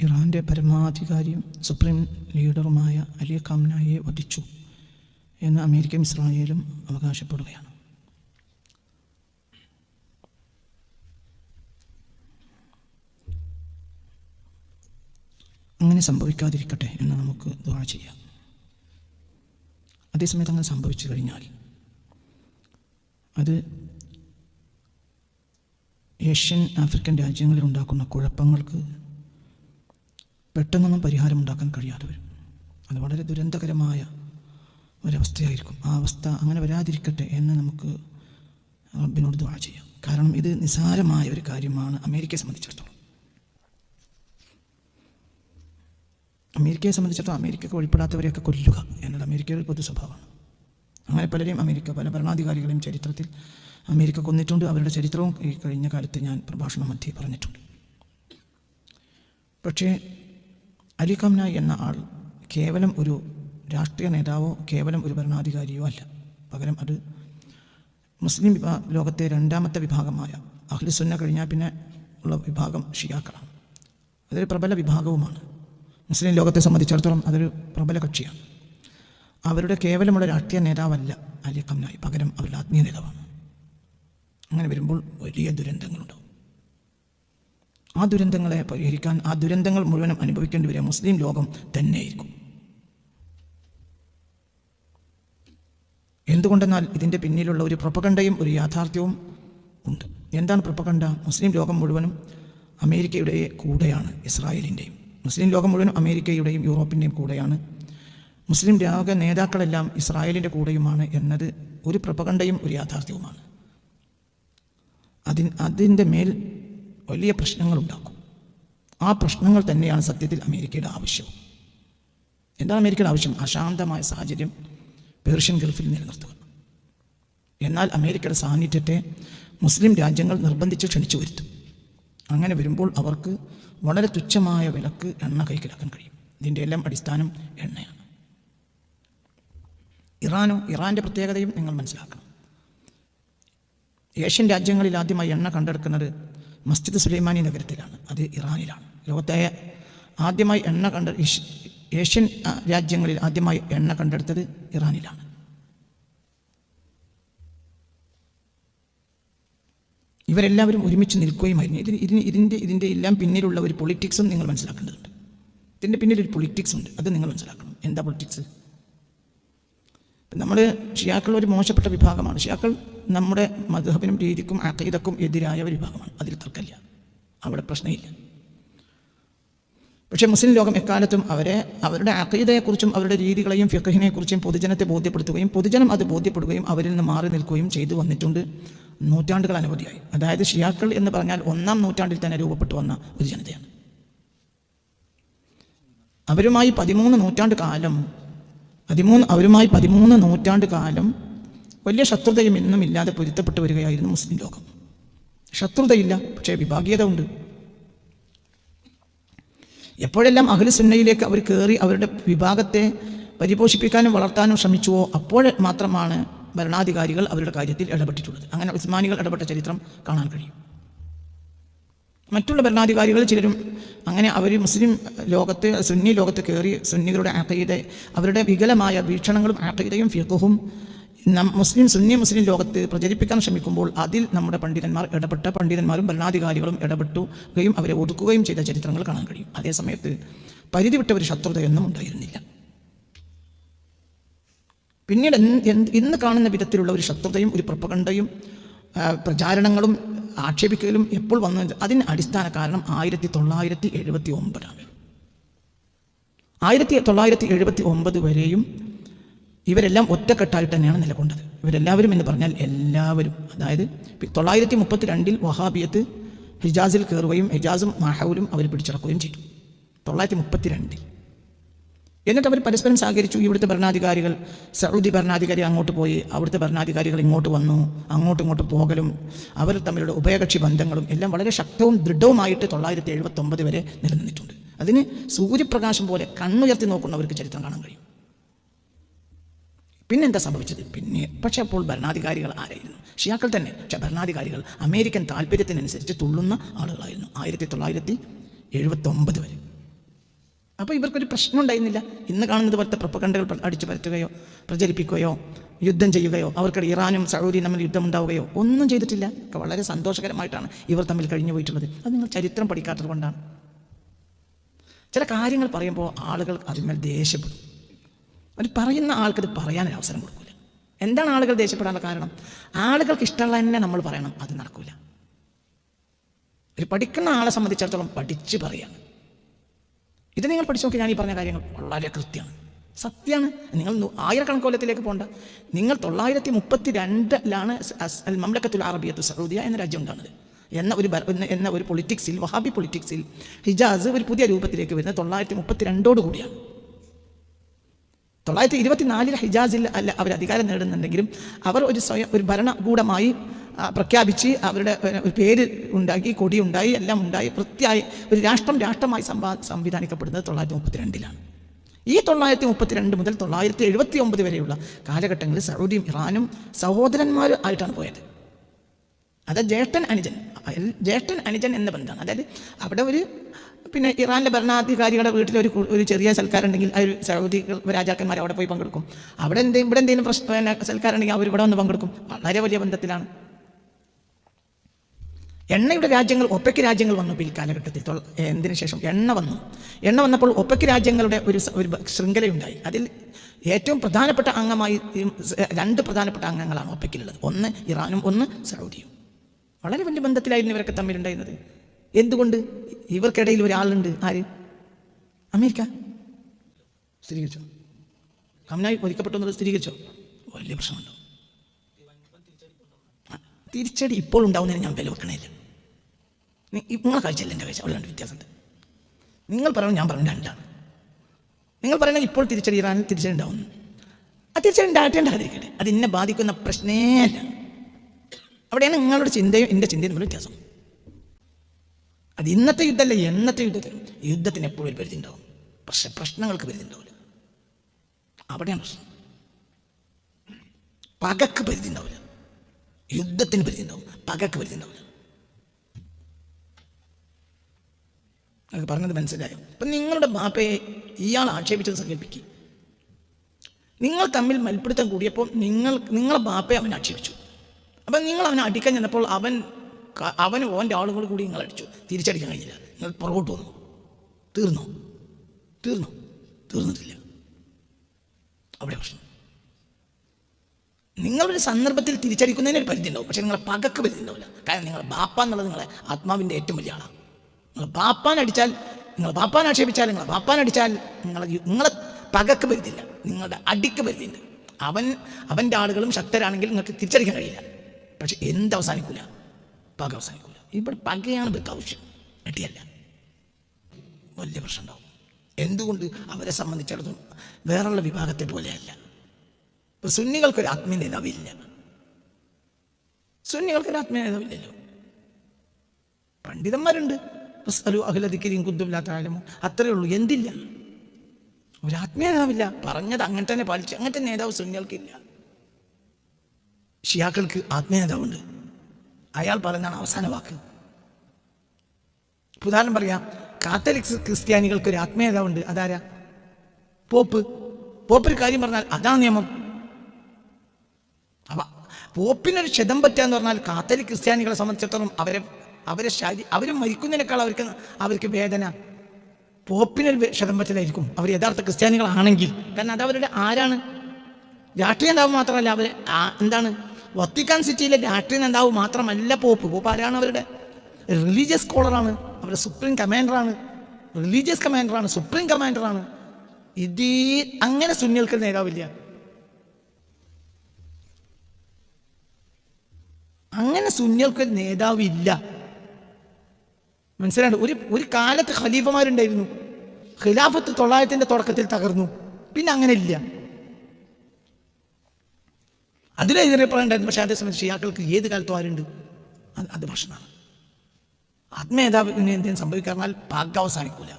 ഇറാൻ്റെ പരമാധികാരിയും സുപ്രീം ലീഡറുമായ അലി ഖാംനായിയെ വധിച്ചു എന്ന് അമേരിക്കയും ഇസ്രായേലും അവകാശപ്പെടുകയാണ്. അങ്ങനെ സംഭവിക്കാതിരിക്കട്ടെ എന്ന് നമുക്ക് ദുആ ചെയ്യാം. അതേസമയത്ത് അങ്ങനെ സംഭവിച്ചു കഴിഞ്ഞാൽ അത് ഏഷ്യൻ ആഫ്രിക്കൻ രാജ്യങ്ങളിൽ ഉണ്ടാക്കുന്ന കുഴപ്പങ്ങൾക്ക് പെട്ടെന്നൊന്നും പരിഹാരമുണ്ടാക്കാൻ കഴിയാതെ വരും. അത് വളരെ ദുരന്തകരമായ ഒരവസ്ഥയായിരിക്കും. ആ അവസ്ഥ അങ്ങനെ വരാതിരിക്കട്ടെ എന്ന് നമുക്ക് റബ്ബിനോട് ദുആ ചെയ്യാം. കാരണം ഇത് നിസ്സാരമായ ഒരു കാര്യമാണ് അമേരിക്കയെ സംബന്ധിച്ചിടത്തോളം. അമേരിക്കയെ സംബന്ധിച്ചിടത്തോളം അമേരിക്കയ്ക്ക് വഴിപ്പെടാത്തവരെയൊക്കെ കൊല്ലുക എന്നത് അമേരിക്കയുടെ ഒരു പൊതു സ്വഭാവമാണ്. അങ്ങനെ പലരെയും പല ഭരണാധികാരികളെയും ചരിത്രത്തിൽ അമേരിക്ക കൊന്നിട്ടുണ്ട്. അവരുടെ ചരിത്രവും ഈ കഴിഞ്ഞ കാലത്ത് ഞാൻ പ്രഭാഷണ മധ്യേ പറഞ്ഞിട്ടുണ്ട്. പക്ഷേ അലി ഖാംനായി എന്ന ആൾ കേവലം ഒരു രാഷ്ട്രീയ നേതാവോ കേവലം ഒരു ഭരണാധികാരിയോ അല്ല. പകരം അത് മുസ്ലിം ലോകത്തെ രണ്ടാമത്തെ വിഭാഗമായ അഹ്ലു സുന്ന കഴിഞ്ഞാൽ പിന്നെ ഉള്ള വിഭാഗം ഷിയാക്കളാണ്. അതൊരു പ്രബല വിഭാഗവുമാണ്. മുസ്ലിം ലോകത്തെ സംബന്ധിച്ചിടത്തോളം അതൊരു പ്രബല കക്ഷിയാണ്. അവരുടെ കേവലമുള്ള രാഷ്ട്രീയ നേതാവല്ല അലി ഖാംനായി, പകരം അവരുടെ ആത്മീയ നേതാവാണ്. അങ്ങനെ വരുമ്പോൾ വലിയ ദുരന്തങ്ങളുണ്ടാവും. ആ ദുരന്തങ്ങളെ പരിഹരിക്കാൻ, ആ ദുരന്തങ്ങൾ മുഴുവനും അനുഭവിക്കേണ്ടി വരിക മുസ്ലിം ലോകം തന്നെയായിരിക്കും. എന്തുകൊണ്ടെന്നാൽ ഇതിൻ്റെ പിന്നിലുള്ള ഒരു പ്രൊപ്പഗണ്ടയും ഒരു യാഥാർത്ഥ്യവും ഉണ്ട്. എന്താണ് പ്രൊപ്പഗണ്ട? മുസ്ലിം ലോകം മുഴുവനും അമേരിക്കയുടെ കൂടെയാണ്, ഇസ്രായേലിൻ്റെയും. മുസ്ലിം ലോകം മുഴുവനും അമേരിക്കയുടെയും യൂറോപ്പിൻ്റെയും കൂടെയാണ്. മുസ്ലിം ലോക നേതാക്കളെല്ലാം ഇസ്രായേലിൻ്റെ കൂടെയുമാണ് എന്നത് ഒരു പ്രൊപ്പഗണ്ടയും ഒരു യാഥാർത്ഥ്യവുമാണ്. അതിൻ്റെ മേൽ വലിയ പ്രശ്നങ്ങളുണ്ടാക്കും. ആ പ്രശ്നങ്ങൾ തന്നെയാണ് സത്യത്തിൽ അമേരിക്കയുടെ ആവശ്യവും. എന്താണ് അമേരിക്കയുടെ ആവശ്യം? അശാന്തമായ സാഹചര്യം പേർഷ്യൻ ഗൾഫിൽ നിലനിർത്തുക. എന്നാൽ അമേരിക്കയുടെ സാന്നിധ്യത്തെ മുസ്ലിം രാജ്യങ്ങൾ നിർബന്ധിച്ച് ക്ഷണിച്ചു വരുത്തും. അങ്ങനെ വരുമ്പോൾ അവർക്ക് വളരെ തുച്ഛമായ വിലക്ക് എണ്ണ കൈക്കലാക്കാൻ കഴിയും. ഇതിൻ്റെ എല്ലാം അടിസ്ഥാനം എണ്ണയാണ്. ഇറാൻ്റെ പ്രത്യേകതയും നിങ്ങൾ മനസ്സിലാക്കണം. ഏഷ്യൻ രാജ്യങ്ങളിൽ ആദ്യമായി എണ്ണ കണ്ടെടുക്കുന്നത് മസ്ജിദ് സുലൈമാനി നഗരത്തിലാണ്. അത് ഇറാനിലാണ്. ലോകത്തെ ആദ്യമായി ഏഷ്യൻ രാജ്യങ്ങളിൽ ആദ്യമായി എണ്ണ കണ്ടെടുത്തത് ഇറാനിലാണ്. ഇവരെല്ലാവരും ഒരുമിച്ച് നിൽക്കുകയുമായിരുന്നു. ഇതിൻ്റെ എല്ലാം പിന്നിലുള്ള ഒരു പൊളിറ്റിക്സും നിങ്ങൾ മനസ്സിലാക്കേണ്ടതുണ്ട്. ഇതിൻ്റെ പിന്നിലൊരു പൊളിറ്റിക്സ് ഉണ്ട്, അത് നിങ്ങൾ മനസ്സിലാക്കണം. എന്താ പൊളിറ്റിക്സ്? നമ്മൾ ഷിയാക്കൾ ഒരു മോശപ്പെട്ട വിഭാഗമാണ്. ഷിയാക്കൾ നമ്മുടെ മദ്ഹബിനും രീതിക്കും അഖീദക്കും എതിരായ ഒരു വിഭാഗമാണ്. അതിൽ തർക്കമില്ല, അവിടെ പ്രശ്നമില്ല. പക്ഷേ മുസ്ലിം ലോകം എക്കാലത്തും അവരുടെ അഖീദയെക്കുറിച്ചും അവരുടെ രീതികളെയും ഫിഖഹിനെക്കുറിച്ചും പൊതുജനത്തെ ബോധ്യപ്പെടുത്തുകയും പൊതുജനം അത് ബോധ്യപ്പെടുകയും അവരിൽ നിന്ന് മാറി നിൽക്കുകയും ചെയ്തു വന്നിട്ടുണ്ട് നൂറ്റാണ്ടുകൾ അനവധിയായി. അതായത് ഷിയാക്കൾ എന്ന് പറഞ്ഞാൽ 1-ാം നൂറ്റാണ്ടിൽ തന്നെ രൂപപ്പെട്ടു വന്ന ഒരു ജനതയാണ്. അവരുമായി 13 നൂറ്റാണ്ട് കാലം വലിയ ശത്രുതയും ഇന്നും ഇല്ലാതെ പൊരുത്തപ്പെട്ടു വരികയായിരുന്നു മുസ്ലിം ലോകം. ശത്രുതയില്ല, പക്ഷേ വിഭാഗീയത ഉണ്ട്. എപ്പോഴെല്ലാം അഹ്ലു സുന്നയിലേക്ക് അവർ കയറി അവരുടെ വിഭാഗത്തെ പരിപോഷിപ്പിക്കാനും വളർത്താനും ശ്രമിച്ചുവോ അപ്പോൾ മാത്രമാണ് ഭരണാധികാരികൾ അവരുടെ കാര്യത്തിൽ ഇടപെട്ടിട്ടുള്ളത്. അങ്ങനെ ഉസ്മാനികൾ ഇടപെട്ട ചരിത്രം കാണാൻ കഴിയും. മറ്റുള്ള ഭരണാധികാരികൾ ചിലരും അങ്ങനെ അവർ മുസ്ലിം ലോകത്ത് സുന്നി ലോകത്ത് കയറി സുന്നികളുടെ അഖീദ, അവരുടെ വികലമായ വീക്ഷണങ്ങളും അഖീദയും ഫിഖ്ഹും മുസ്ലിം ലോകത്ത് പ്രചരിപ്പിക്കാൻ ശ്രമിക്കുമ്പോൾ അതിൽ നമ്മുടെ പണ്ഡിതന്മാരും ഭരണാധികാരികളും ഇടപെട്ടുകയും അവരെ ഒതുക്കുകയും ചെയ്ത ചരിത്രങ്ങൾ കാണാൻ കഴിയും. അതേസമയത്ത് പരിധി വിട്ട ഒരു ശത്രുതയൊന്നും ഉണ്ടായിരുന്നില്ല. പിന്നീട് ഇന്ന് കാണുന്ന വിധത്തിലുള്ള ഒരു ശത്രുതയും ഒരു പ്രൊപ്പഗണ്ടയും പ്രചാരണങ്ങളും ആക്ഷേപിക്കലും എപ്പോൾ വന്നു? അതിന് അടിസ്ഥാന കാരണം 1979 1979 വരെയും ഇവരെല്ലാം ഒറ്റക്കെട്ടായിട്ട് തന്നെയാണ് നിലകൊണ്ടത്. ഇവരെല്ലാവരും എന്ന് പറഞ്ഞാൽ എല്ലാവരും. അതായത് 932 വഹാബിയത്ത് ഹിജാസിൽ കയറുകയും ഹിജാസും മാഹൗലും അവർ പിടിച്ചടക്കുകയും ചെയ്തു. 932. എന്നിട്ട് അവർ പരസ്പരം സഹകരിച്ചു. ഇവിടുത്തെ ഭരണാധികാരികൾ, സൗദി ഭരണാധികാരി അങ്ങോട്ട് പോയി, അവിടുത്തെ ഭരണാധികാരികൾ ഇങ്ങോട്ട് വന്നു. അങ്ങോട്ടും പോകലും അവർ തമ്മിലുള്ള ഉഭയകക്ഷി ബന്ധങ്ങളും എല്ലാം വളരെ ശക്തവും ദൃഢവുമായിട്ട് 979 വരെ നിലനിന്നിട്ടുണ്ട്. അതിന് സൂര്യപ്രകാശം പോലെ കണ്ണുയർത്തി നോക്കുന്നവർക്ക് ചരിത്രം കാണാൻ കഴിയും. പിന്നെന്താ സംഭവിച്ചത്? പക്ഷേ അപ്പോൾ ഭരണാധികാരികൾ ആരായിരുന്നു? ഷിയാക്കൾ തന്നെ. പക്ഷേ ഭരണാധികാരികൾ അമേരിക്കൻ താല്പര്യത്തിനനുസരിച്ച് തുള്ളുന്ന ആളുകളായിരുന്നു 1979 വരെ. അപ്പോൾ ഇവർക്കൊരു പ്രശ്നം ഉണ്ടായിരുന്നില്ല. ഇന്ന് കാണുന്നത് പോലത്തെ പ്രൊപ്പഗണ്ടകൾ അടിച്ചു പരത്തുകയോ പ്രചരിപ്പിക്കുകയോ യുദ്ധം ചെയ്യുകയോ അവർക്കിടെ ഇറാനും സൗദിയും തമ്മിൽ യുദ്ധം ഉണ്ടാവുകയോ ഒന്നും ചെയ്തിട്ടില്ല. വളരെ സന്തോഷകരമായിട്ടാണ് ഇവർ തമ്മിൽ കഴിഞ്ഞു പോയിട്ടുള്ളത്. അത് നിങ്ങൾ ചരിത്രം പഠിക്കാത്തത് കൊണ്ടാണ്. ചില കാര്യങ്ങൾ പറയുമ്പോൾ ആളുകൾ അതിന്മേൽ ദേഷ്യപ്പെടും. അവർ പറയുന്ന ആൾക്കത് പറയാനൊരു അവസരം കൊടുക്കില്ല. എന്താണ് ആളുകൾ ദേഷ്യപ്പെടാനുള്ള കാരണം? ആളുകൾക്ക് ഇഷ്ടമുള്ള തന്നെ നമ്മൾ പറയണം, അത് നടക്കില്ല. ഒരു പഠിക്കുന്ന ആളെ സംബന്ധിച്ചിടത്തോളം പഠിച്ച് പറയാണ്. ഇത് നിങ്ങൾ പഠിച്ചു നോക്കി. ഞാൻ ഈ പറഞ്ഞ കാര്യങ്ങൾ വളരെ കൃത്യമാണ്, സത്യമാണ്. നിങ്ങൾ ആയിരക്കണക്ക് കൊല്ലത്തിലേക്ക് പോകണ്ട. നിങ്ങൾ 932 അൽ മംലക്കത്തുൽ അറബിയ്യത്തു സഊദിയ എന്ന രാജ്യം ഉണ്ടാകുന്നത് എന്ന ഒരു പൊളിറ്റിക്സിൽ, വഹാബി പൊളിറ്റിക്സിൽ ഹിജാസ് ഒരു പുതിയ രൂപത്തിലേക്ക് വരുന്നത് 932 കൂടിയാണ്. 924 ഹിജാസിൽ അല്ല അവർ അധികാരം നേടുന്നുണ്ടെങ്കിലും അവർ ഒരു ഭരണകൂടമായി പ്രഖ്യാപിച്ച് അവരുടെ ഒരു പേര് ഉണ്ടാക്കി, കൊടി ഉണ്ടായി, എല്ലാം ഉണ്ടായി, വൃത്തിയായി ഒരു രാഷ്ട്രമായി സംവിധാനിക്കപ്പെടുന്നത് 932 ഈ 932 മുതൽ 979 വരെയുള്ള കാലഘട്ടങ്ങളിൽ സൗദിയും ഇറാനും സഹോദരന്മാർ ആയിട്ടാണ് പോയത്. അത് ജ്യേഷ്ഠൻ അനുജൻ എന്ന ബന്ധമാണ്. അതായത് അവിടെ പിന്നെ ഇറാനിലെ ഭരണാധികാരികളുടെ വീട്ടിൽ ഒരു ചെറിയ സൽക്കാരം ഉണ്ടെങ്കിൽ സൗദി രാജാക്കന്മാർ അവിടെ പോയി പങ്കെടുക്കും. ഇവിടെ എന്തെങ്കിലും സൽക്കാരം ഉണ്ടെങ്കിൽ അവർ ഇവിടെ വന്ന് പങ്കെടുക്കും. വളരെ വലിയ ബന്ധത്തിലാണ്. എണ്ണയുടെ രാജ്യങ്ങൾ, ഒപെക് രാജ്യങ്ങൾ വന്നു പിൽക്കാലഘട്ടത്തിൽ. എന്തിനു ശേഷം എണ്ണ വന്നപ്പോൾ ഒപെക് രാജ്യങ്ങളുടെ ഒരു ശൃംഖലയുണ്ടായി. അതിൽ ഏറ്റവും പ്രധാനപ്പെട്ട അംഗമായി 2 പ്രധാനപ്പെട്ട അംഗങ്ങളാണ് ഒപെക്കിലുള്ളത്. ഒന്ന് ഇറാനും ഒന്ന് സൗദിയും. വളരെ വലിയ ബന്ധത്തിലായിരുന്നു ഇവരൊക്കെ തമ്മിലുണ്ടായിരുന്നത്. എന്തുകൊണ്ട്? ഇവർക്കിടയിൽ ഒരാളുണ്ട്. ആര്? അമേരിക്ക. സ്ഥിരീകരിച്ചോ? ഖമനായി ഒതുക്കപ്പെട്ടു എന്നത് സ്ഥിരീകരിച്ചോ? വലിയ പ്രശ്നമുണ്ടോ? തിരിച്ചടി ഇപ്പോൾ ഉണ്ടാവുന്നതിന് ഞാൻ വില വെക്കണില്ല. നിങ്ങളെ കാഴ്ചയല്ല എൻ്റെ കാഴ്ച, അവിടെ 2 വ്യത്യാസമുണ്ട്. നിങ്ങൾ പറയണം, ഞാൻ പറഞ്ഞു 2ആണ്. നിങ്ങൾ പറയണത് ഇപ്പോൾ തിരിച്ചടി ഇറാനിൽ തിരിച്ചടി ഉണ്ടാവുന്നു. ആ തിരിച്ചടി ഉണ്ടാകേണ്ടതിരിക്കട്ടെ, അത് എന്നെ ബാധിക്കുന്ന പ്രശ്നേ അല്ല. അവിടെയാണ് നിങ്ങളുടെ ചിന്തയും എൻ്റെ ചിന്തയും തമ്മിൽ വ്യത്യാസം. അത് ഇന്നത്തെ യുദ്ധമല്ല, എന്നത്തെ യുദ്ധത്തിന് എപ്പോഴും ഒരു പരിധി ഉണ്ടാവും. പക്ഷെ പ്രശ്നങ്ങൾക്ക് പരിധി ഉണ്ടാവില്ല. അവിടെയാണ് പ്രശ്നം. പകക്ക് പരിധി ഉണ്ടാവില്ല, യുദ്ധത്തിന് പരിധി ഉണ്ടാവും, പകക്ക് പരിധി ഉണ്ടാവില്ല. അത് പറഞ്ഞത് മനസ്സിലായോ? അപ്പം നിങ്ങളുടെ ബാപ്പയെ ഇയാൾ ആക്ഷേപിച്ചത് സങ്കല്പിക്കുക. നിങ്ങൾ തമ്മിൽ മൽപ്പിടുത്തം കൂടിയപ്പോൾ നിങ്ങളെ ബാപ്പയെ അവൻ ആക്ഷേപിച്ചു. അപ്പം നിങ്ങൾ അവനെ അടിക്കാൻ ചെന്നപ്പോൾ അവന് ഓൻ്റെ ആളുകൾ കൂടി നിങ്ങൾ അടിച്ചു. തിരിച്ചടിക്കാൻ കഴിഞ്ഞില്ല. നിങ്ങൾ പുറകോട്ട് വന്നു. തീർന്നിട്ടില്ല. അവിടെ പ്രശ്നം. നിങ്ങളൊരു സന്ദർഭത്തിൽ തിരിച്ചടിക്കുന്നതിന് ഒരു പരിധി ഉണ്ടാവും, പക്ഷേ നിങ്ങളെ പകക്ക് പരിധി ഉണ്ടാവില്ല. കാരണം നിങ്ങളെ ബാപ്പ എന്നുള്ളത് നിങ്ങളെ ആത്മാവിൻ്റെ ഏറ്റവും വലിയ ആളാണ്. നിങ്ങൾ ബാപ്പാൻ ആക്ഷേപിച്ചാൽ നിങ്ങളെ പകക്ക് പരിധിയില്ല, നിങ്ങളുടെ അടിക്ക് പരിധിയുണ്ട്. അവൻ്റെ ആളുകളും ശക്തരാണെങ്കിൽ നിങ്ങൾക്ക് തിരിച്ചടിക്കാൻ കഴിയില്ല. പക്ഷെ എന്തവസാനിക്കൂല? പക അവസാനിക്കൂല. ഇവിടെ പകയാണ് ഇവർക്ക് ആവശ്യം, അടിയല്ല. വലിയ പ്രശ്നം ഉണ്ടാവും. എന്തുകൊണ്ട്? അവരെ സംബന്ധിച്ചിടത്തോളം വേറുള്ള വിഭാഗത്തെ പോലെയല്ല. ഇപ്പം സുന്നികൾക്കൊരു ആത്മീയ നേതാവില്ല. സുന്നികൾക്കൊരു പണ്ഡിതന്മാരുണ്ട്, അത്രയേ ഉള്ളൂ. എന്തില്ല? ഒരു ആത്മീയ നേതാവില്ല. പറഞ്ഞത് അങ്ങനെ തന്നെ പാലിച്ച് അങ്ങനത്തെ നേതാവ് സുന്നികൾക്കില്ല. ഷിയാക്കൾക്ക് ആത്മീയ നേതാവുണ്ട്. അയാൾ പറയുന്നതാണ് അവസാന വാക്ക്. ഉദാഹരണം പറയാം, കാത്തലിക്സ് ക്രിസ്ത്യാനികൾക്കൊരു ആത്മീയ നേതാവുണ്ട്. അതാരാ? പോപ്പൊരു കാര്യം പറഞ്ഞാൽ അതാണ് നിയമം. അപ്പം പോപ്പിനൊരു ക്ഷതം പറ്റുകയെന്ന് പറഞ്ഞാൽ കാത്തലിക് ക്രിസ്ത്യാനികളെ സംബന്ധിച്ചിടത്തോളം അവരെ മരിക്കുന്നതിനേക്കാൾ അവർക്ക് വേദന പോപ്പിനൊരു ക്ഷതം പറ്റലായിരിക്കും. അവർ യഥാർത്ഥ ക്രിസ്ത്യാനികളാണെങ്കിൽ. കാരണം അതവരുടെ ആരാണ്? രാഷ്ട്രീയ നേതാവ് മാത്രമല്ല, അവർ എന്താണ്? വത്തിക്കാൻ സിറ്റിയിലെ രാഷ്ട്രീയ നേതാവ് മാത്രമല്ല പോപ്പ്. ആരാണ്? അവരുടെ റിലീജിയസ് സ്കോളറാണ്, അവരുടെ സുപ്രീം കമാൻഡറാണ്, റിലീജിയസ് കമാൻഡറാണ്, സുപ്രീം കമാൻഡറാണ്. അങ്ങനെ സുന്നികൾക്ക് നേതാവില്ല. അങ്ങനെ സുന്നികൾക്ക് നേതാവില്ല. മനസ്സിലാണ്ട്? ഒരു കാലത്ത് ഖലീഫമാരുണ്ടായിരുന്നു. ഖിലാഫത്ത് 900-ന്റെ തുടക്കത്തിൽ തകർന്നു. പിന്നെ അങ്ങനെ ഇല്ല. അതിലെതിരപ്പെടാണ്ടായിരുന്നു. പക്ഷേ അതേസമയം ഷിയാക്കൾക്ക് ഏത് കാലത്തും ആരുണ്ട്? അത് പ്രശ്നമാണ്. ആത്മനേതാവിന് എന്തെങ്കിലും സംഭവിക്കാറിഞ്ഞാൽ പക അവസാനിക്കില്ല.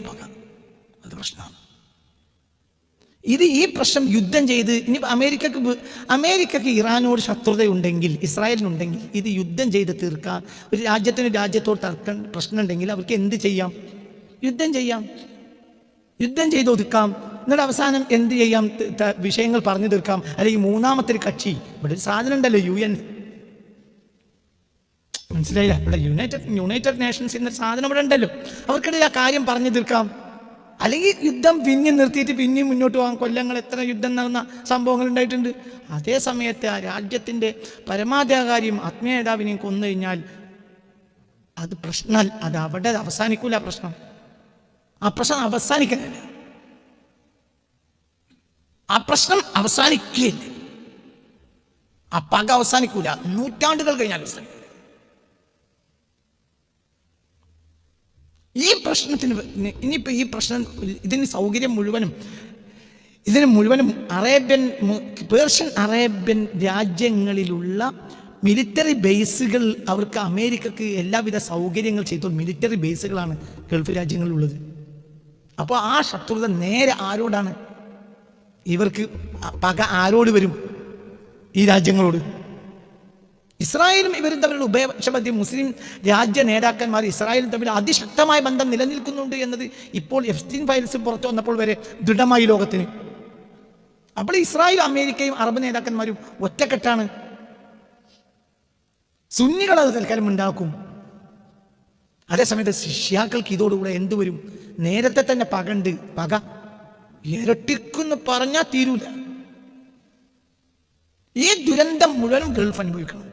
പക അത് പ്രശ്നമാണ്. ഈ പ്രശ്നം യുദ്ധം ചെയ്ത് ഇനി അമേരിക്കക്ക് ഇറാനോട് ശത്രുതയുണ്ടെങ്കിൽ, ഇസ്രായേലിനുണ്ടെങ്കിൽ, ഇത് യുദ്ധം ചെയ്ത് തീർക്കാൻ ഒരു രാജ്യത്തോട് തർക്കം പ്രശ്നം ഉണ്ടെങ്കിൽ അവർക്ക് എന്ത് ചെയ്യാം? യുദ്ധം ചെയ്യാം, യുദ്ധം ചെയ്ത് ഒതുക്കാം. എന്നിട്ട് അവസാനം എന്ത് ചെയ്യാം? വിഷയങ്ങൾ പറഞ്ഞു തീർക്കാം. അല്ലെങ്കിൽ മൂന്നാമത്തെ ഒരു കക്ഷി, ഇവിടെ ഒരു സാധനം ഉണ്ടല്ലോ UN, മനസ്സിലായില്ല? ഇവിടെ യുണൈറ്റഡ് നേഷൻസ് എന്നൊരു സാധനം ഇവിടെ ഉണ്ടല്ലോ. അവർക്കിടയിൽ ആ കാര്യം പറഞ്ഞു തീർക്കാം. അല്ലെങ്കിൽ യുദ്ധം പിന്നെയും നിർത്തിയിട്ട് പിന്നെയും മുന്നോട്ട് പോകാം. കൊല്ലങ്ങൾ എത്ര യുദ്ധം നടന്ന സംഭവങ്ങൾ ഉണ്ടായിട്ടുണ്ട്. അതേ സമയത്ത് ആ രാജ്യത്തിൻ്റെ പരമാധികാരിയും ആത്മീയ നേതാവിനെയും കൊന്നു കഴിഞ്ഞാൽ അത് പ്രശ്നം, അത് അവിടെ അവസാനിക്കൂല. ആ പ്രശ്നം അവസാനിക്കുന്നില്ല. ആ പ്രശ്നം അവസാനിക്കുകയില്ല. ആ പക അവസാനിക്കൂല. നൂറ്റാണ്ടുകൾ കഴിഞ്ഞാൽ അവസാനിക്കൂല. ഈ പ്രശ്നത്തിന് ഇനിയിപ്പോൾ ഈ പ്രശ്നം ഇതിന് സൗകര്യം മുഴുവനും പേർഷ്യൻ അറേബ്യൻ രാജ്യങ്ങളിലുള്ള മിലിറ്ററി ബേസുകൾ, അവർക്ക് അമേരിക്കക്ക് എല്ലാവിധ സൗകര്യങ്ങൾ ചെയ്തു മിലിറ്ററി ബേസുകളാണ് ഗൾഫ് രാജ്യങ്ങളിലുള്ളത്. അപ്പോൾ ആ ശത്രുത നേരെ ആരോടാണ്? ഇവർക്ക് പക ആരോട് വരും? ഈ രാജ്യങ്ങളോട്. ഇസ്രായേലും ഇവരും തമ്മിലുള്ള ഉഭയപക്ഷബന്ധം, മുസ്ലിം രാജ്യ നേതാക്കന്മാർ ഇസ്രായേലും തമ്മിൽ അതിശക്തമായ ബന്ധം നിലനിൽക്കുന്നുണ്ട് എന്നത് ഇപ്പോൾ എഫ്സ്റ്റീൻ ഫയൽസ് പുറത്തു വന്നപ്പോൾ വരെ ദൃഢമായി ലോകത്തിന്. അപ്പോൾ ഇസ്രായേലും അമേരിക്കയും അറബ് നേതാക്കന്മാരും ഒറ്റക്കെട്ടാണ്. സുന്നികൾ അത് തൽക്കാലം ഉണ്ടാക്കും. അതേസമയത്ത് ശിഷ്യാക്കൾക്ക് ഇതോടുകൂടെ എന്ത് വരും? നേരത്തെ തന്നെ പകണ്ട്, പക ഇരട്ടിക്കുന്ന് പറഞ്ഞാൽ തീരൂല. ഈ ദുരന്തം മുഴുവനും ഗൾഫ് അനുഭവിക്കണം.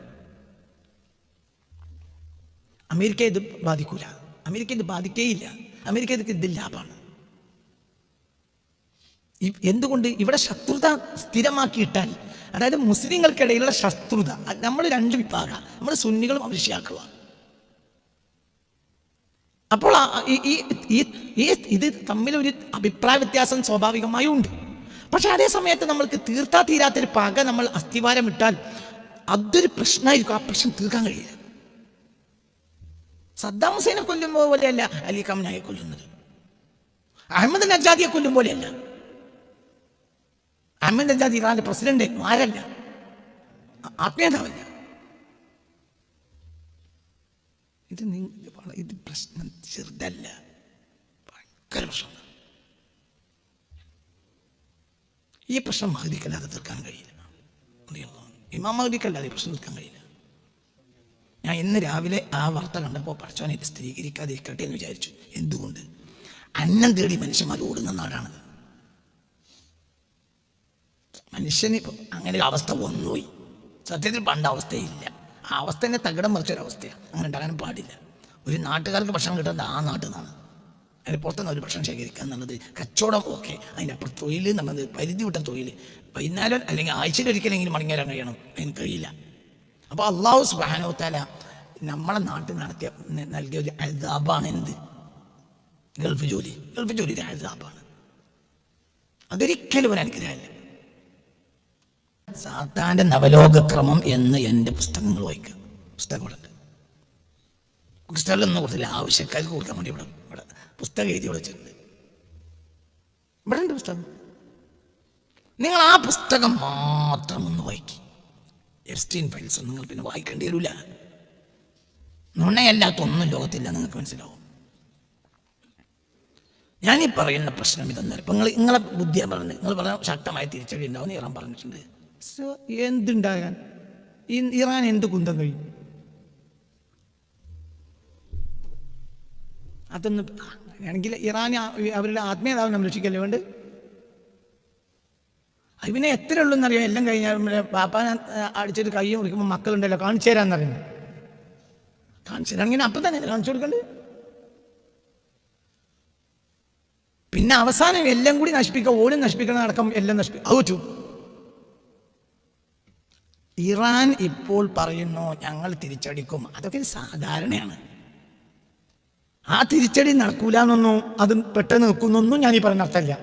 അമേരിക്ക ഇത് ബാധിക്കൂല, അമേരിക്ക ഇത് ബാധിക്കേയില്ല. അമേരിക്ക ഇത് ലാഭമാണ്. എന്തുകൊണ്ട്? ഇവിടെ ശത്രുത സ്ഥിരമാക്കിയിട്ടാൽ, അതായത് മുസ്ലിങ്ങൾക്കിടയിലുള്ള ശത്രുത, നമ്മൾ രണ്ട് വിഭാഗം, നമ്മൾ സുന്നികളും അവിശ്യാക്കളുമാണ്. അപ്പോൾ ഇത് തമ്മിലൊരു അഭിപ്രായ വ്യത്യാസം സ്വാഭാവികമായും ഉണ്ട്. പക്ഷെ അതേ സമയത്ത് നമ്മൾക്ക് തീർത്താ തീരാത്തൊരു പക നമ്മൾ അസ്ഥിവാരം ഇട്ടാൽ അതൊരു പ്രശ്നമായിരിക്കും. ആ പ്രശ്നം തീർക്കാൻ കഴിയില്ല. സദ്ദാം ഹുസൈനെ കൊല്ലുമ്പോൾ പോലെയല്ല അലി ഖംനായെ കൊല്ലുന്നത്. അഹമ്മദ് നജാദിയെ കൊല്ലും പോലെയല്ല. അഹമ്മദ് നജാദ് ഇറാന്റെ പ്രസിഡന്റ് ആരല്ല, ആത്മീയതാവല്ല. ഇത് പ്രശ്നം ചെറുതല്ല, ഭയങ്കര പ്രശ്നം. ഈ പ്രശ്നം മഹദിക്കല്ലാതെ തീർക്കാൻ കഴിയില്ല. ഇമാം മഹദിക്കല്ലാതെ ഈ പ്രശ്നം തീർക്കാൻ കഴിയില്ല. ഞാൻ ഇന്ന് രാവിലെ ആ വാർത്ത കണ്ടപ്പോൾ പടച്ചോനെ ഇത് സ്ഥിരീകരിക്കാതിരിക്കട്ടെ എന്ന് വിചാരിച്ചു. എന്തുകൊണ്ട്? അന്നം തേടി മനുഷ്യന്മാർ ഓടുന്ന നാടാണത്. മനുഷ്യന് ഇപ്പം അങ്ങനെ ഒരു അവസ്ഥ വന്നുപോയി. സത്യത്തിൽ പണ്ട് അവസ്ഥയില്ല. ആ അവസ്ഥ തന്നെ തകിടം മറിച്ചൊരവസ്ഥയാണ്. അങ്ങനെ ഉണ്ടാകാനും പാടില്ല. ഒരു നാട്ടുകാർക്ക് ഭക്ഷണം കിട്ടുന്നത് ആ നാട്ടിൽ നിന്നാണ്. അതിന് പുറത്തുനിന്ന് ഒരു ഭക്ഷണം ശേഖരിക്കുക എന്നുള്ളത് കച്ചവടം. ഓക്കെ, അതിനപ്പുറം തൊഴിൽ എന്നുള്ളത് പരിധി വിട്ട തൊഴിൽ. വൈകുന്നേരം അല്ലെങ്കിൽ ആഴ്ചയിൽ ഒരിക്കലെങ്കിലും മടങ്ങി വരാൻ കഴിയണം. അതിന് കഴിയില്ല. അപ്പോൾ അള്ളാഹു സുബ്ഹാനഹു വ തആല നമ്മളെ നാട്ടിൽ നൽകിയ ഒരു അസാബാണ് എന്ത്? ഗൾഫ് ജോലി. ഗൾഫ് ജോലി ഒരു അസാബാണ്. അതൊരിക്കലും ഒരു അനുഗ്രഹമല്ല. സാത്താൻ്റെ നവലോകക്രമം എന്ന് എൻ്റെ പുസ്തകങ്ങൾ വായിക്കുക. പുസ്തകങ്ങളുണ്ട്. പുസ്തകങ്ങളൊന്നും കൊടുത്തില്ല, ആവശ്യക്കാർക്ക് കൊടുക്കാൻ വേണ്ടി ഇവിടെ പുസ്തകം എഴുതി വെച്ചിട്ടുണ്ട്. ഇവിടെ ഉണ്ട് പുസ്തകം. നിങ്ങൾ ആ പുസ്തകം മാത്രം ഒന്ന് വായിക്കും. എഫ്സ്റ്റീൻ ഫയൽസ് നിങ്ങൾ പിന്നെ വായിക്കേണ്ടി വരില്ല. നുണയല്ലാത്തൊന്നും ലോകത്തില്ല, നിങ്ങൾക്ക് മനസ്സിലാവും. ഞാനീ പറയുന്ന പ്രശ്നം ഇതൊന്നും. ഇപ്പം നിങ്ങളെ ബുദ്ധിയാണ് പറഞ്ഞത്. നിങ്ങൾ പറഞ്ഞ ശക്തമായ തിരിച്ചടി ഉണ്ടാവും ഇറാൻ പറഞ്ഞിട്ടുണ്ട്. എന്തുണ്ടാകാൻ? ഇറാൻ എന്ത് കുന്തം കഴിയും? അതൊന്നും ആണെങ്കിൽ ഇറാൻ അവരുടെ ആത്മീയതാവ് സംരക്ഷിക്കല്ലേ വേണ്ട. അത് പിന്നെ എത്ര ഉള്ളൂന്നറിയാം. എല്ലാം കഴിഞ്ഞാൽ പാപ്പാൻ അടിച്ചിട്ട് കൈ മുറിക്കുമ്പോൾ മക്കളുണ്ടല്ലോ കാണിച്ചു തരാമെന്നറിയുന്നത്. കാണിച്ചു തരാണെങ്കിൽ അപ്പം തന്നെ കാണിച്ചു കൊടുക്കണ്ടേ. പിന്നെ അവസാനം എല്ലാം കൂടി നശിപ്പിക്കുക, ഓലും നശിപ്പിക്കണം, അടക്കം എല്ലാം നശിപ്പിക്കും. ഇറാൻ ഇപ്പോൾ പറയുന്നു ഞങ്ങൾ തിരിച്ചടിക്കും. അതൊക്കെ സാധാരണയാണ്. ആ തിരിച്ചടി നടക്കൂല എന്നൊന്നും അത് പെട്ടെന്ന് നിൽക്കുന്നൊന്നും ഞാൻ ഈ പറഞ്ഞ അർത്ഥമല്ല.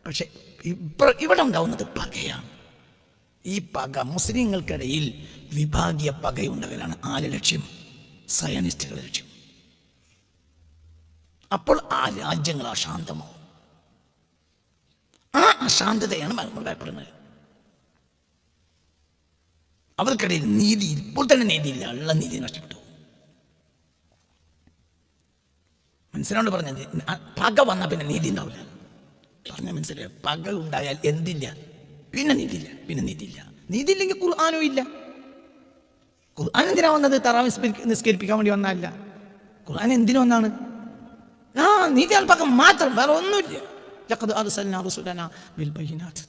പക്ഷെ ഇവിടെ ഉണ്ടാവുന്നത് പകയാണ്. ഈ പക മുസ്ലിങ്ങൾക്കിടയിൽ വിഭാഗീയ പകയുണ്ടാകലാണ്. ആര് ലക്ഷ്യം? സയനിസ്റ്റുകളുടെ ലക്ഷ്യം. അപ്പോൾ ആ രാജ്യങ്ങൾ അശാന്തമാവും. ആ അശാന്തതയാണ് നമ്മൾ ഭയപ്പെടുന്നത്. അവർക്കിടയിൽ നീതി, ഇപ്പോൾ തന്നെ നീതിയില്ല, ഉള്ള നീതി നഷ്ടപ്പെട്ടു. മനസ്സിലോണ്ട് പറഞ്ഞത്. പക വന്നാൽ പിന്നെ നീതി ഉണ്ടാവില്ല. പറഞ്ഞ മനസ്സിലായോ? പക ഉണ്ടായാൽ എന്തില്ല, പിന്നെ നീതിയില്ല. നീതി ഇല്ലെങ്കിൽ ഖുർആാനും ഇല്ല. ഖുർആൻ എന്തിനാ വന്നത്? തറാവീഹ് നിസ്കരിപ്പിക്കാൻ വേണ്ടി വന്നതല്ല. ഖുർആൻ എന്തിനു വന്നാണ്? നീതി അൽപ്പക്കം മാത്രം, വേറെ ഒന്നുമില്ല. ലഖദ് അർസൽനാ റസൂലനാ ബിൽ ബയ്യിനാത്ത്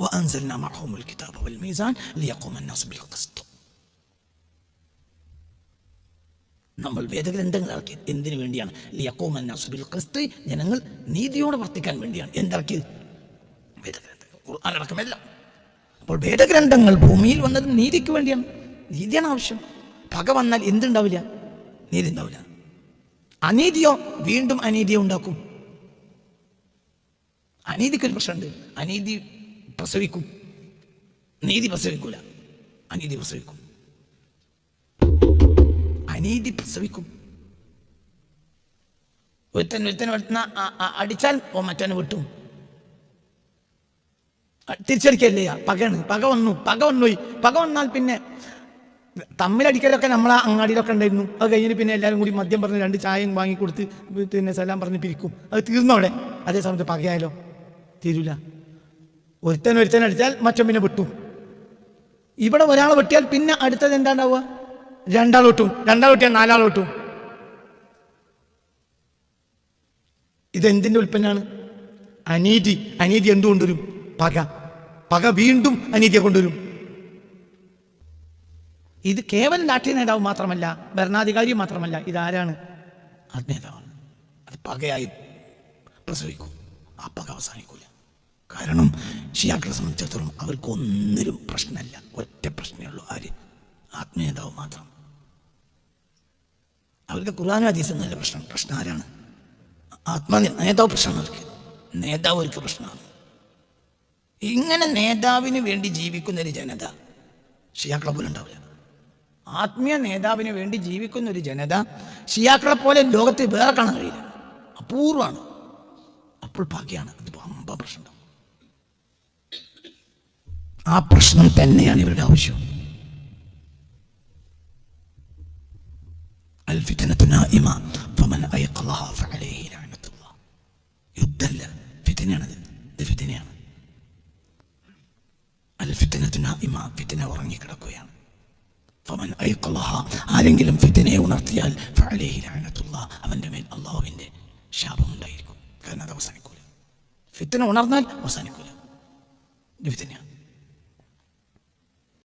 വഅൻസൽനാ മഅഹുൽ കിതാബ വൽ മീസാൻ ലിയഖൂമ അന്നാസു ബിൽ ഖിസ്ത്. നമ്മൾ വേദഗ്രന്ഥങ്ങൾ ഇറക്കിയത് എന്തിനു വേണ്ടിയാണ്? ലിയഖൂമ അന്നാസു ബിൽ ഖിസ്ത്, ജനങ്ങൾ നീതിയോടെ വർത്തിക്കാൻ വേണ്ടിയാണ്. എന്തിറക്കിയത്? വേദഗ്രന്ഥങ്ങൾ, ഖുർആൻ അടക്കമല്ല. അപ്പോൾ വേദഗ്രന്ഥങ്ങൾ ഭൂമിയിൽ വന്നത് നീതിക്ക് വേണ്ടിയാണ്. നീതിയാണ് ആവശ്യം. പക വന്നാൽ എന്തുണ്ടാവില്ല? നീതി ഉണ്ടാവില്ല. അനീതിയോ വീണ്ടും അനീതിയോ ഉണ്ടാക്കും. അനീതിക്കൊരു പ്രശ്നമുണ്ട്. അനീതി പ്രസവിക്കും, നീതി പ്രസവിക്കൂല. അനീതി പ്രസവിക്കും. ഒരുത്തൻ അടിച്ചാൽ മറ്റവനെ വിട്ടും. തിരിച്ചടിക്കല്ലേ? പകയാണ്. പക വന്നുപോയി. പക വന്നാൽ പിന്നെ തമ്മിലടിക്കലൊക്കെ നമ്മളെ അങ്ങാടിയിലൊക്കെ ഉണ്ടായിരുന്നു. അത് കഴിഞ്ഞിട്ട് പിന്നെ എല്ലാവരും കൂടി മദ്യം പറഞ്ഞ് 2 ചായയും വാങ്ങിക്കൊടുത്ത് പിന്നെ സലാം പറഞ്ഞ് പിരിക്കും. അത് തീർന്നവിടെ. അതേ സമയത്ത് പകയായാലോ? തീരൂല. ഒരുത്തൻ അടിച്ചാൽ മറ്റോ പിന്നെ വിട്ടും. ഇവിടെ ഒരാൾ വെട്ടിയാൽ പിന്നെ അടുത്തത് എന്താണ്ടാവുക? 2 ആൾ വെട്ടും. 2 ആൾ വെട്ടിയാൽ 4 ആൾ വെട്ടും. ഇതെന്തിൻ്റെ ഉൽപ്പന്നമാണ്? അനീതി എന്തുകൊണ്ടുവരും? പക വീണ്ടും അനീതിയെ കൊണ്ടുവരും. ഇത് കേവലം രാഷ്ട്രീയ നേതാവ് മാത്രമല്ല, ഭരണാധികാരി മാത്രമല്ല, ഇതാരാണ്? നേതാവാണ്. അത് പകയായി പ്രസവിക്കും. ആ പക അവസാനിക്കൂല. കാരണം ഷിയാക്കളെ സംബന്ധിച്ചിടത്തോളം അവർക്കൊന്നിലും പ്രശ്നമല്ല. ഒറ്റ പ്രശ്നമേ ഉള്ളൂ. ആര്? ആത്മീയതാവ് മാത്രം. അവർക്ക് ഖുർആനും ഹദീസും നല്ല പ്രശ്നം ആരാണ്? നേതാവ് പ്രശ്നമാണ്. നേതാവ് അവർക്ക് പ്രശ്നമാണ്. ഇങ്ങനെ നേതാവിന് വേണ്ടി ജീവിക്കുന്നൊരു ജനത ഷിയാക്കളെ പോലെ ഉണ്ടാവില്ല. ആത്മീയ നേതാവിന് വേണ്ടി ജീവിക്കുന്നൊരു ജനത ഷിയാക്കളെ പോലെ ലോകത്ത് വേറെ കാണാൻ കഴിയില്ല. അപൂർവമാണ്. അപ്പോൾ ബാക്കിയാണ്. അത് വമ്പ പ്രശ്നം. ആ പ്രശ്നം തന്നെയാണ് ഇവരുടെ ആവശ്യം. യുദ്ധമല്ല, ഫിത്നയാണത്. ഇത് ഫിത്നയാണ്. ഫിത്ന ഉറങ്ങിക്കിടക്കുകയാണ്. ആരെങ്കിലും ഫിത്നയെ ഉണർത്തിയാൽ അവന്റെ മേൽ അള്ളാഹുവിന്റെ ശാപം ഉണ്ടായിരിക്കും. കാരണം അത് അവസാനിക്കൂല. ഫിത്ന ഉണർന്നാൽ അവസാനിക്കൂല. ഇത് ഫിത്നയാണ്.